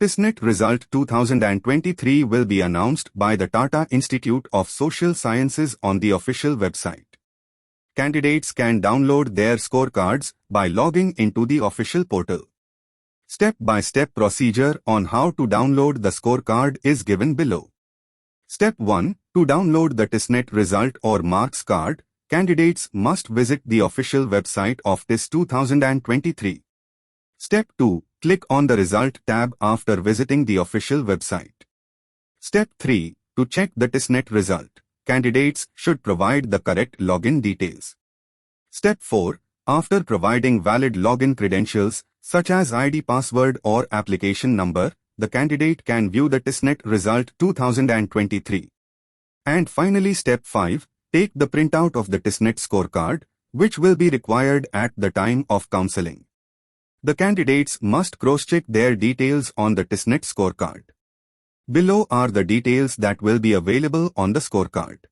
TISSNET Result 2023 will be announced by the Tata Institute of Social Sciences on the official website. Candidates can download their scorecards by logging into the official portal. Step-by-step procedure on how to download the scorecard is given below. Step 1. To download the TISSNET result or marks card, candidates must visit the official website of TISS 2023. Step 2. Click on the Result tab after visiting the official website. Step 3. To check the TISSNET result, candidates should provide the correct login details. Step 4. After providing valid login credentials, such as ID password or application number, the candidate can view the TISSNET result 2023. And finally, Step 5. Take the printout of the TISSNET scorecard, which will be required at the time of counseling. The candidates must cross-check their details on the TISSNET scorecard. Below are the details that will be available on the scorecard.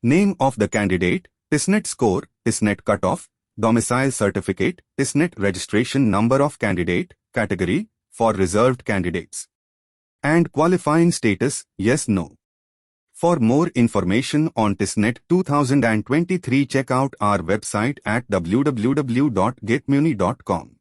Name of the candidate, TISSNET score, TISSNET cutoff, domicile certificate, TISSNET registration number of candidate, category, for reserved candidates. And qualifying status, yes/no. For more information on TISSNET 2023, check out our website at www.getmyuni.com.